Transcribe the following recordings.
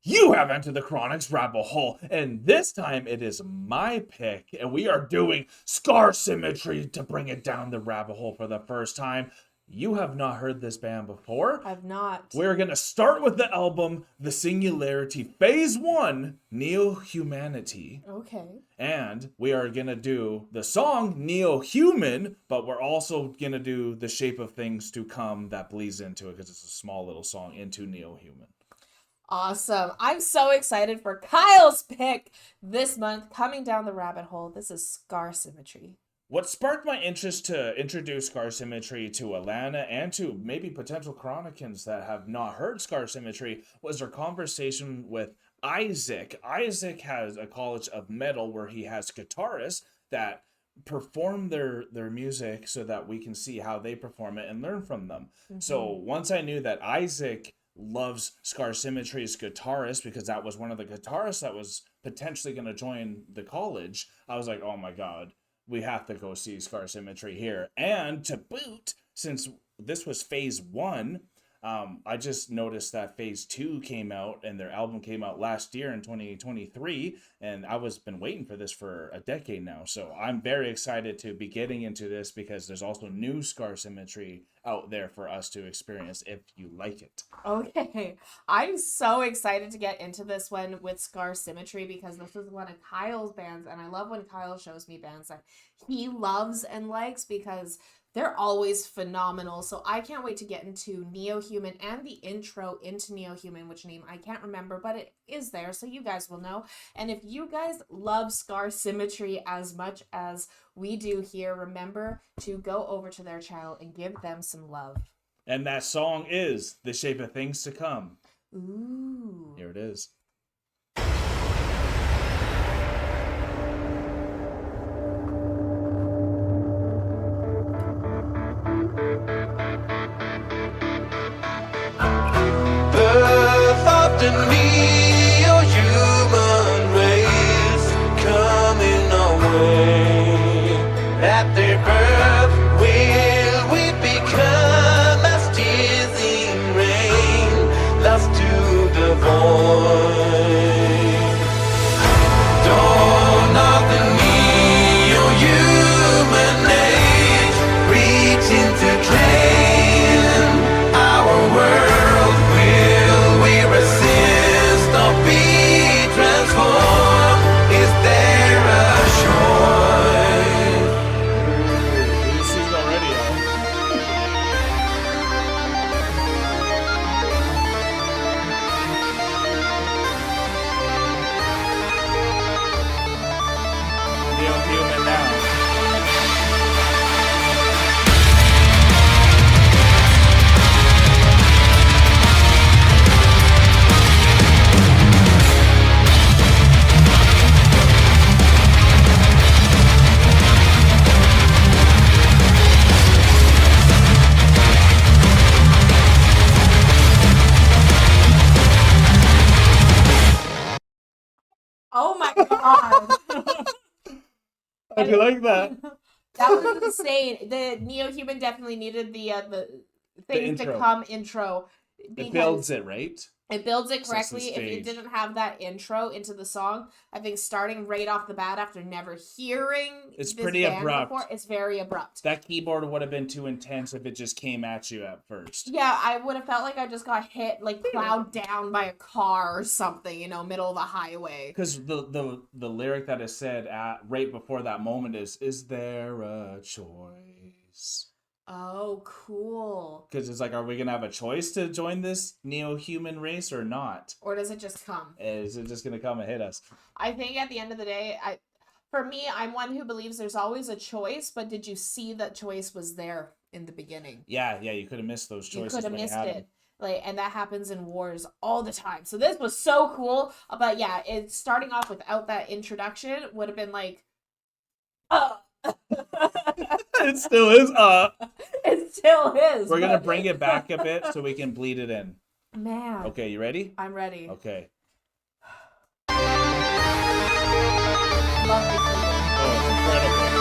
You have entered the Chronic's rabbit hole, and this time it is my pick, and we are doing Scar Symmetry to bring it down the rabbit hole for the first time. You have not heard this band before. I've not. We're going to start with the album, The Singularity, Phase 1, Neohumanity. Okay. And we are going to do the song, Neohuman, but we're also going to do The Shape of Things to Come that bleeds into it, because it's a small little song into Neohuman. Awesome. I'm so excited for Kyle's pick this month, coming down the rabbit hole. This is Scar Symmetry. What sparked my interest to introduce Scar Symmetry to Alanna and to maybe potential Chronicans that have not heard Scar Symmetry was our conversation with Isaac. Isaac has a college of metal where he has guitarists that perform their music so that we can see how they perform it and learn from them. So once I knew that Isaac loves Scar Symmetry's guitarist, because that was one of the guitarists that was potentially going to join the college, I was like, oh my god, we have to go see Scar Symmetry here. And to boot, since this was phase 1, I just noticed that phase 2 came out, and their album came out last year in 2023, and I was been waiting for this for a decade now. So I'm very excited to be getting into this, because there's also new Scar Symmetry out there for us to experience if you like it. Okay. I'm so excited to get into this one with Scar Symmetry, because this is one of Kyle's bands, and I love when Kyle shows me bands that he loves and likes, because they're always phenomenal. So I can't wait to get into Neohuman and the intro into Neohuman, which name I can't remember, but it is there, so you guys will know. And if you guys love Scar Symmetry as much as we do here, remember to go over to their channel and give them some love. And that song is The Shape of Things to Come. Ooh. Here it is. Birth of the Neohuman race coming away. At their birth will we become as tears in rain, lost to the void. Dawn of the Neohuman age, reaching to claim our world. Oh my god. How'd you like that? That was insane. The Neohuman definitely needed the things to come intro. It builds it, right? It builds it Sets the correctly. If it stage. didn't have that intro into the song, I think starting right off the bat after never hearing It's this pretty band abrupt. before, it's very abrupt. That keyboard would have been too intense if it just came at you at first. Yeah, I would have felt like I just got hit, like plowed down by a car or something, middle of the highway. Because the lyric that is said right before that moment is there a choice? Oh, cool. Because it's like, are we going to have a choice to join this Neohuman race or not? Or does it just come? Is it just going to come and hit us? I think at the end of the day, for me, I'm one who believes there's always a choice, but did you see that choice was there in the beginning? Yeah, you could have missed those choices. You could have when missed had it. them. And that happens in wars all the time. So this was so cool. But yeah, it's starting off without that introduction would have been like, It still is. It still is. We're going to bring it back a bit so we can bleed it in. Man. Okay, you ready? I'm ready. Okay. Love the keyboard. Oh, it's incredible.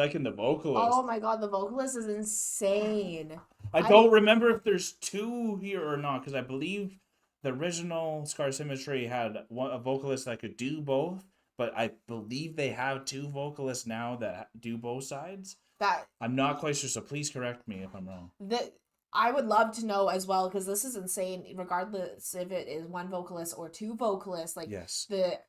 liking the vocalist. Oh my god, the vocalist is insane. I don't remember if there's two here or not, because I believe the original Scar Symmetry had a vocalist that could do both, but I believe they have two vocalists now that do both sides. I'm not quite sure, so please correct me if I'm wrong. I would love to know as well, because this is insane, regardless if it is one vocalist or two vocalists. Like, yes. The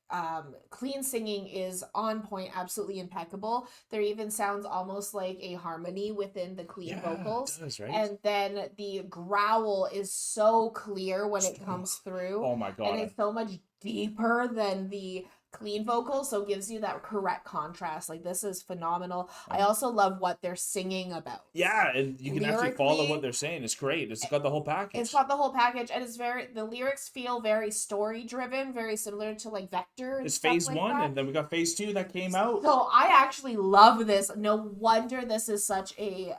clean singing is on point, absolutely impeccable. There even sounds almost like a harmony within the clean vocals. It does, right? And then the growl is so clear when it comes through. Oh my god. And it's so much deeper than the clean vocals, so it gives you that correct contrast. Like, this is phenomenal. I also love what they're singing about. Yeah, and you can actually follow what they're saying. It's great. It's got the whole package. It's got the whole package, and the lyrics feel very story driven, very similar to like Vector. It's phase like 1, that. and then we got phase 2 that came out. So I actually love this. No wonder this is such a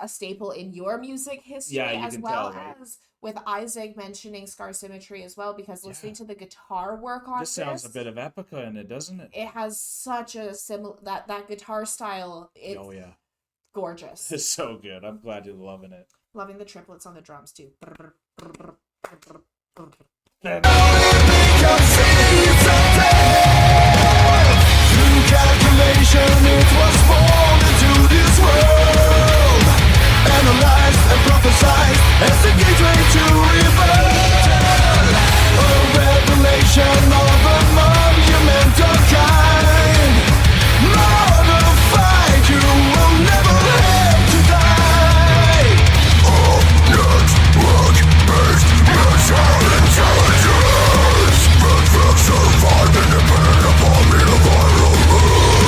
staple in your music history, as well as with Isaac mentioning Scar Symmetry as well, because listening to the guitar work on this sounds a bit of Epica in it, doesn't it? It has such a similar that guitar style. It's gorgeous. It's so good. I'm glad you're loving it. Loving the triplets on the drums too. Calculation, it was born into this world, analyzed and prophesized as the gateway to rebirth. A revelation of a monumental kind. Modified, you will never have to die. Oh, yes, work, best, yes, our intelligence. But will survive independent upon me the viral world.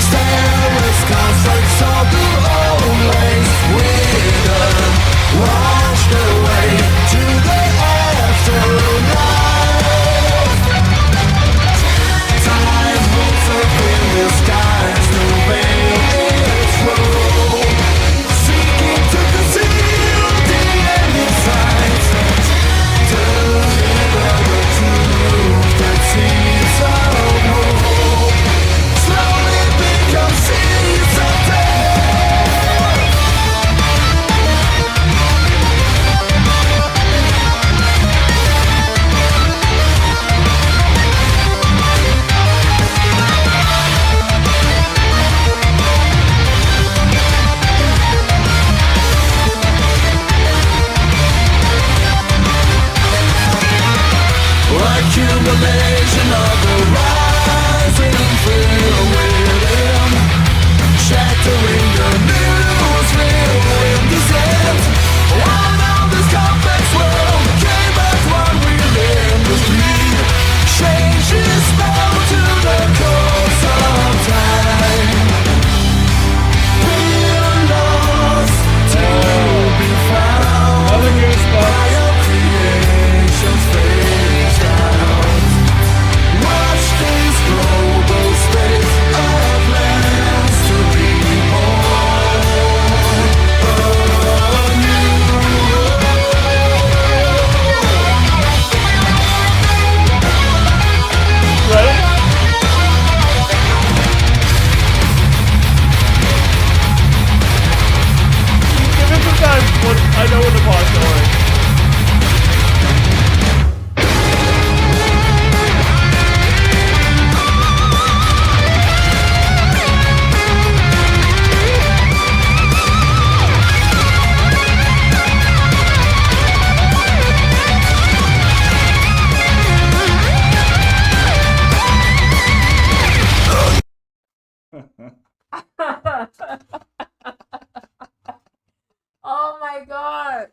Stairways, conflicts of the old ways. Within, washed away to the afterlife. Time moves up in the skies to veil its role, seeking to conceal the enemy sights. Deliver the truth that sees of hope. Slowly become seeds of death. Accumulation of the rising fear within, shattering the newsreel in descent. One of this complex world came back while we in the street. Change is bound to the course of time. We're lost to be found by your creation's face down. Watch this global space of lands to be born anew. Ready? Give it some time. I know what the pause is. Oh my god.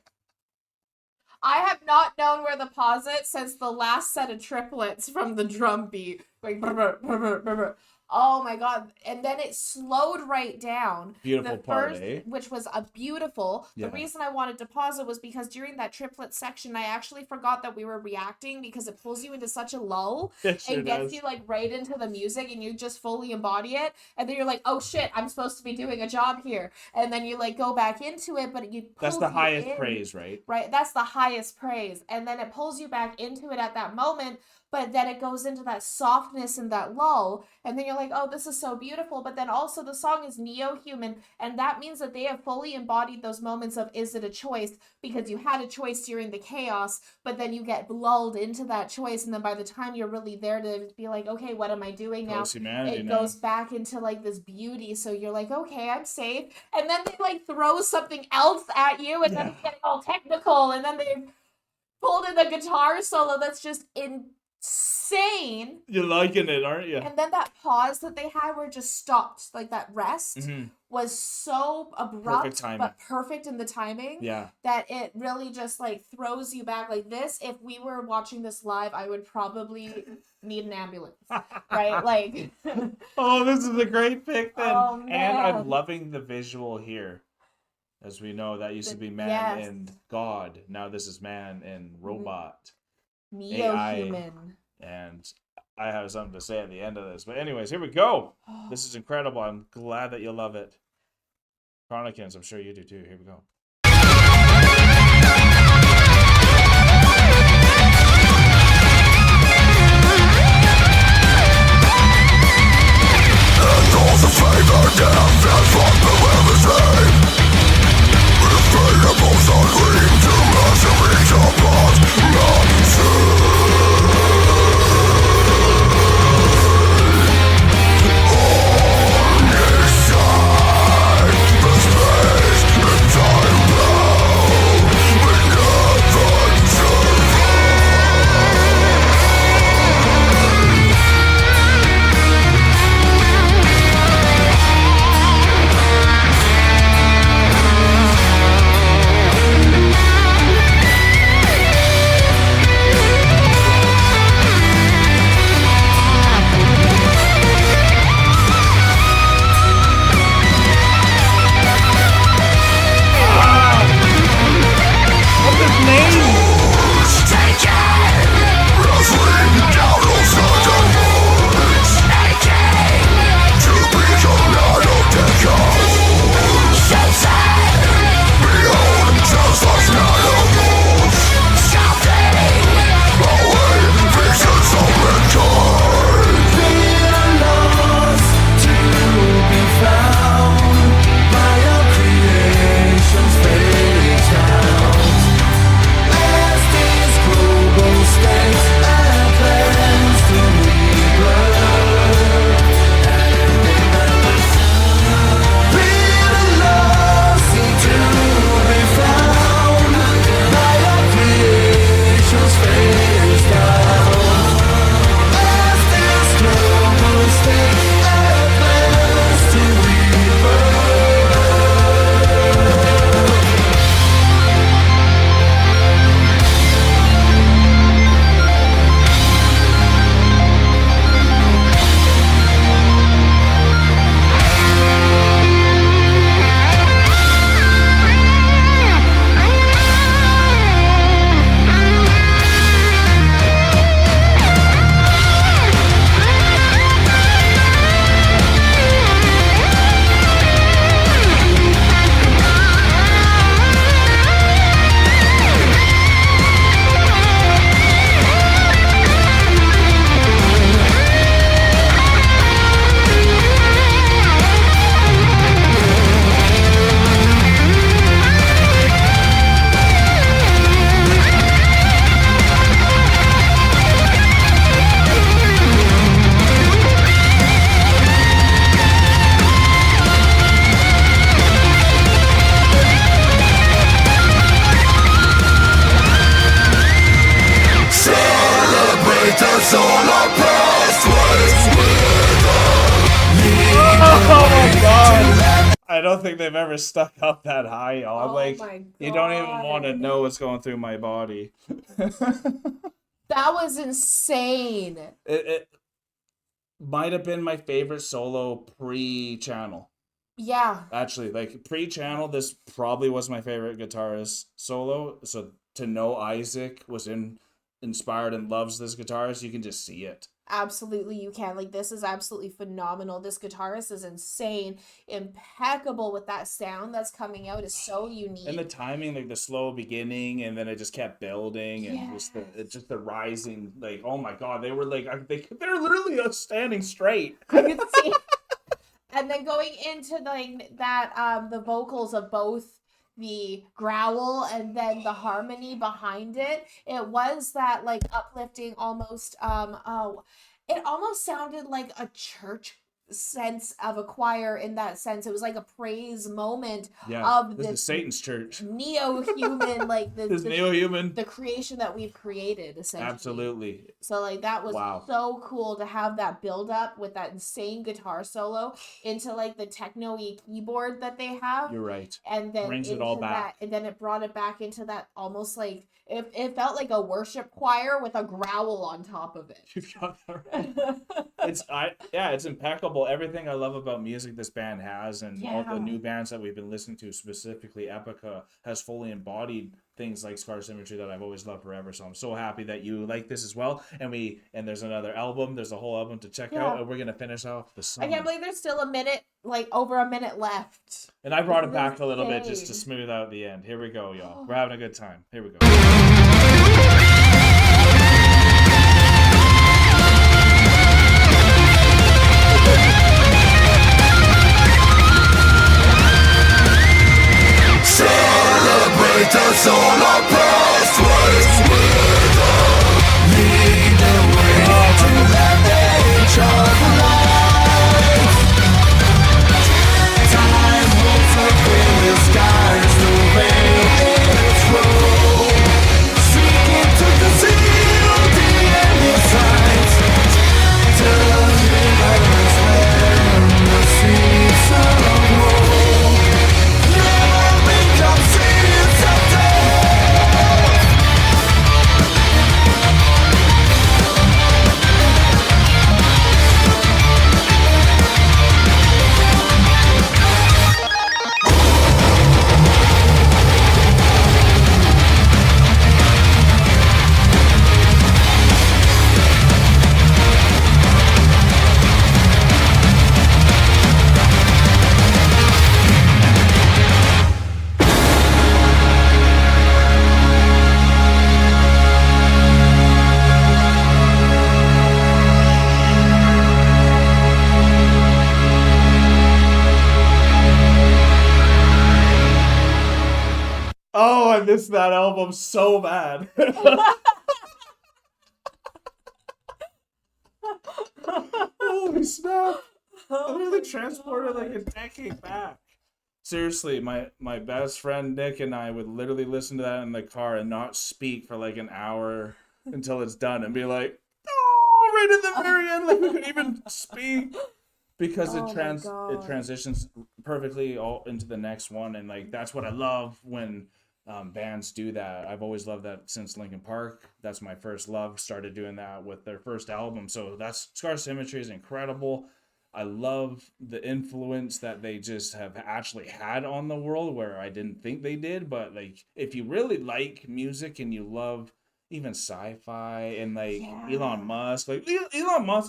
I have not known where to pause it since the last set of triplets from the drum beat. Like, brr, brr, brr, brr, brr, brr. Oh my god. And then it slowed right down. Beautiful the part, first, eh? Which was a beautiful. Yeah. The reason I wanted to pause it was because during that triplet section, I actually forgot that we were reacting, because it pulls you into such a lull. It sure and gets does. you like right into the music, and you just fully embody it, and then you're like, oh shit, I'm supposed to be doing a job here, and then you like go back into it, but you That's the highest praise, right? Right, that's the highest praise, and then it pulls you back into it at that moment, but then it goes into that softness and that lull, and then you're like, like, oh, this is so beautiful. But then also the song is Neohuman, and that means that they have fully embodied those moments of, is it a choice? Because you had a choice during the chaos, but then you get lulled into that choice, and then by the time you're really there to be like, okay, what am I doing now? It goes back into like this beauty, so you're like, okay, I'm safe. And then they like throw something else at you, and then it's getting all technical, and then they pulled in a guitar solo that's just insane. You're liking it, aren't you? And then that pause that they had where it just stopped, like that rest, was so abrupt, but perfect in the timing. Yeah. That it really just like throws you back. Like this, if we were watching this live, I would probably need an ambulance, right? Like. Oh, this is a great pick then. Oh, man. And I'm loving the visual here. As we know, that used to be man and God. Now this is man and robot. Neohuman. And I have something to say at the end of this. But anyways, here we go. This is incredible. I'm glad that you love it. Chronicans, I'm sure you do too. Here we go. And all the favor damn that's what the world is saying. With variables on ring to measure each apart, not I don't think they've ever stuck up that high, y'all. Oh Like, my you don't even God. want to know what's going through my body. That was insane. It might have been my favorite solo pre-channel. Yeah. Actually, like pre-channel, this probably was my favorite guitarist solo. So to know Isaac was inspired and loves this guitarist, you can just see it. Absolutely, you can. Like, this is absolutely phenomenal. This guitarist is insane, impeccable with that sound that's coming out. Is so unique. And the timing, like the slow beginning, and then it just kept building, and just the rising. Like, oh my god, they were like they're literally standing straight. I could see. And then going into like that, the vocals of both the growl and then the harmony behind it, it was that like uplifting almost it almost sounded like a church sense of a choir. In that sense, it was like a praise moment of this this is Satan's church. Neohuman, like This Neohuman. the creation that we've created, essentially. Absolutely. So like that was so cool to have that build up with that insane guitar solo into like the techno-y keyboard that they have. You're right. And then brings it all back. And then it brought it back into that almost like it felt like a worship choir with a growl on top of it. You've got that right. It's impeccable. Everything I love about music this band has, and all the new bands that we've been listening to, specifically Epica, has fully embodied things like Scar Symmetry that I've always loved forever. So I'm so happy that you like this as well. And there's another album. There's a whole album to check out, and we're gonna finish off the song. I can't believe there's still over a minute left. And I brought it back a little bit just to smooth out the end. Here we go, y'all. We're having a good time. Here we go. Celebrate us all our past ways with us. Lead the way to that age of light. Time will fulfill the skies to veil its road. Seeking to conceal the ending signs. Turn rivers when the seas are low. Never become seeds of death. Oh, I missed that album so bad. Holy snap. I'm really transported like a decade back. Seriously, my best friend Nick and I would literally listen to that in the car and not speak for like an hour until it's done and be like, oh, right at the very end, like we couldn't even speak. Because it transitions perfectly all into the next one, and like that's what I love when bands do that. I've always loved that since Linkin Park. That's my first love. Started doing that with their first album. So that's Scar Symmetry is incredible. I love the influence that they just have actually had on the world, where I didn't think they did. But like, if you really like music and you love even sci-fi and like Elon Musk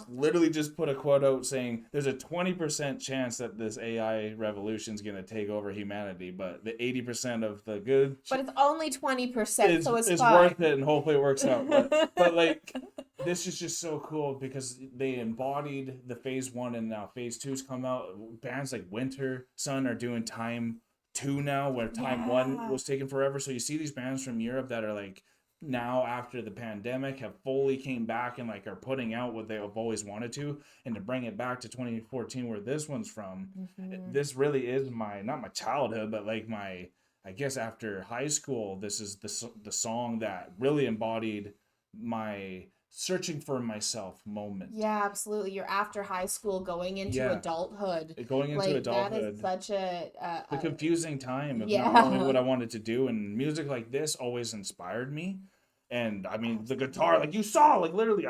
literally just put a quote out saying there's a 20% chance that this AI revolution is going to take over humanity, but the 80% of the good But it's only 20%, so it's fine. Worth it, and hopefully it works out. But like, this is just so cool because they embodied the phase 1, and now phase 2's come out. Bands like Winter Sun are doing Time 2 now, where Time 1 was taking forever. So you see these bands from Europe that are like, now after the pandemic have fully came back and like are putting out what they have always wanted to, and to bring it back to 2014 where this one's from. This really is not my childhood, but like I guess after high school, this is the song that really embodied my searching for myself moment. Yeah, absolutely. You're after high school going into adulthood. Adulthood. That is such a confusing time of not knowing what I wanted to do, and music like this always inspired me. And I mean, the guitar, like you saw, like literally,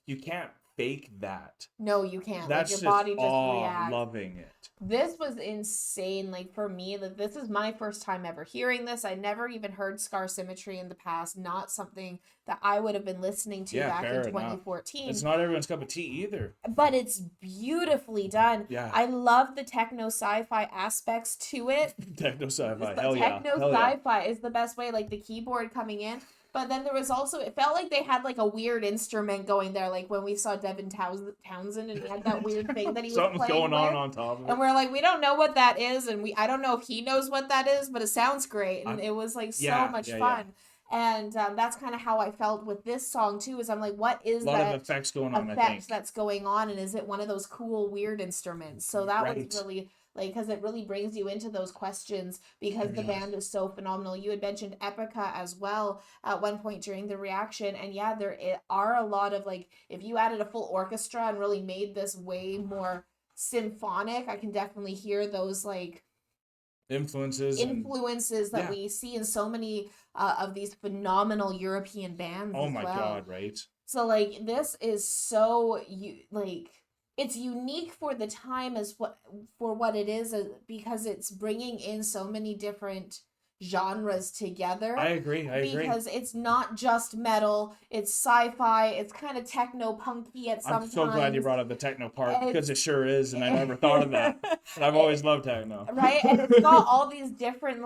you can't fake that. No, you can't. That's like your body just reacts. loving it. This was insane. Like for me, like this is my first time ever hearing this. I never even heard Scar Symmetry in the past. Not something that I would have been listening to back in 2014. It's not everyone's cup of tea either. But it's beautifully done. Yeah. I love the techno sci-fi aspects to it. Techno sci-fi, hell yeah. Techno sci-fi is the best way, like the keyboard coming in. But then there was also, it felt like they had like a weird instrument going there, like when we saw Devin Townsend and he had that weird thing that he was playing Something's going with. on top of it. And we're like, we don't know what that is, and I don't know if he knows what that is, but it sounds great, and it was like so much fun. And that's kind of how I felt with this song too. Is I'm like, what is that? A lot of effects going on. That's going on, and is it one of those cool weird instruments? So that was really. Like, because it really brings you into those questions because the band is so phenomenal. You had mentioned Epica as well at one point during the reaction. And yeah, there are a lot of, like, if you added a full orchestra and really made this way more symphonic, I can definitely hear those, like, influences that we see in so many of these phenomenal European bands. Oh my God, right? So, like, this is so, it's unique for the time for what it is because it's bringing in so many different genres together. I agree. Because it's not just metal, it's sci-fi, it's kind of techno-punky at some I'm so times. glad you brought up the techno part because it sure is, and I never thought of that. And I've always loved techno. Right? And it's got all these different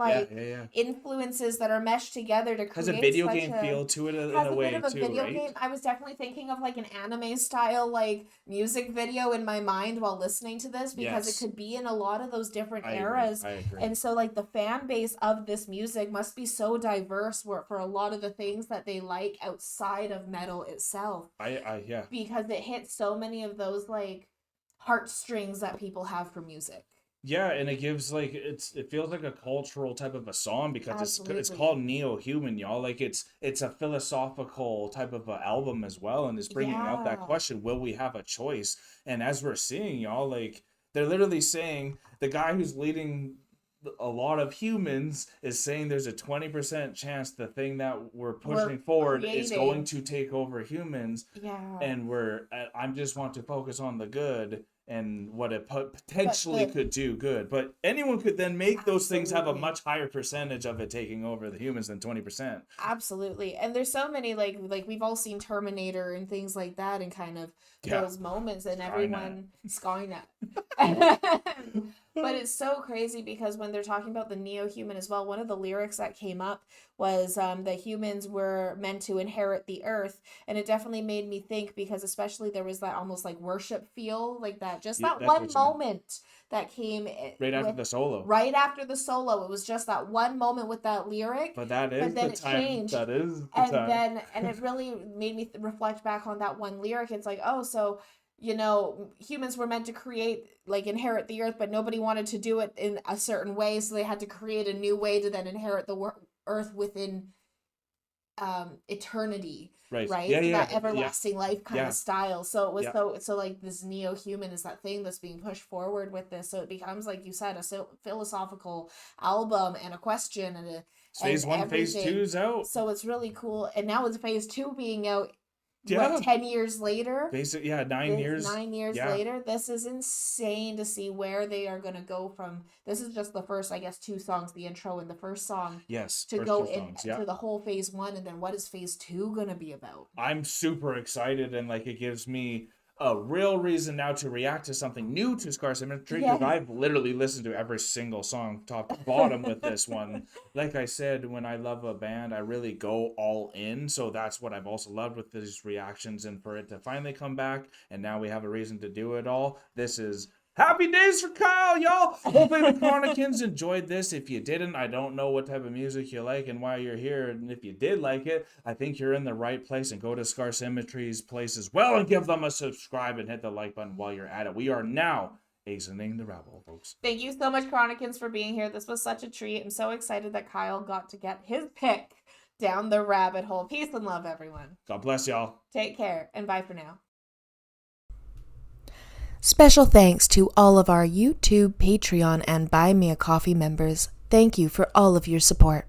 influences that are meshed together to create has a video game feel to it in a way too, video right? game. I was definitely thinking of like an anime style like music video in my mind while listening to this because it could be in a lot of those different eras. I agree. And so like the fan base of this music must be so diverse for a lot of the things that they like outside of metal itself. Because it hits so many of those like heartstrings that people have for music. Yeah, and it gives like it feels like a cultural type of a song because it's called Neohuman, y'all. Like it's a philosophical type of an album as well, and it's bringing out that question: will we have a choice? And as we're seeing, y'all, like they're literally saying the guy who's leading a lot of humans is saying there's a 20% chance the thing that we're pushing forward is going to take over humans. Yeah. And I just want to focus on the good and what it potentially could do good. But anyone could then make those things have a much higher percentage of it taking over the humans than 20%. Absolutely. And there's so many like we've all seen Terminator and things like that and kind of those moments and everyone Skynet. But it's so crazy because when they're talking about the Neohuman as well, one of the lyrics that came up was that humans were meant to inherit the earth. And it definitely made me think because especially there was that almost like worship feel, like that, just that one moment that came right after the solo. Right after the solo. It was just that one moment with that lyric. But that is the time. Changed. That is the time. And it really made me reflect back on that one lyric. It's like, oh, so humans were meant to inherit the earth, but nobody wanted to do it in a certain way, so they had to create a new way to then inherit the earth within eternity, right? That everlasting life kind of style. So it was so like this Neohuman is that thing that's being pushed forward with this. So it becomes, like you said, a philosophical album and a question and phase 1, phase 2's out. So it's really cool, and now with phase 2 being out. 10 years later? Basically, 9 years. 9 years later. This is insane to see where they are going to go from. This is just the first, I guess, 2 songs, the intro and the first song. Yes. To go into the whole phase 1, and then what is phase 2 going to be about? I'm super excited, and it gives me a real reason now to react to something new to Scar Symmetry because I've literally listened to every single song top to bottom with this one. Like I said, when I love a band, I really go all in. So that's what I've also loved with these reactions, and for it to finally come back and now we have a reason to do it all. This is happy days for Kyle, y'all. Hopefully the Chronicans enjoyed this. If you didn't, I don't know what type of music you like and why you're here. And if you did like it, I think you're in the right place. And go to Scar Symmetry's place as well and give them a subscribe and hit the like button while you're at it. We are now exiting the rabble, folks. Thank you so much, Chronicans, for being here. This was such a treat. I'm so excited that Kyle got to get his pick down the rabbit hole. Peace and love, everyone. God bless y'all. Take care, and bye for now. Special thanks to all of our YouTube, Patreon, and Buy Me a Coffee members. Thank you for all of your support.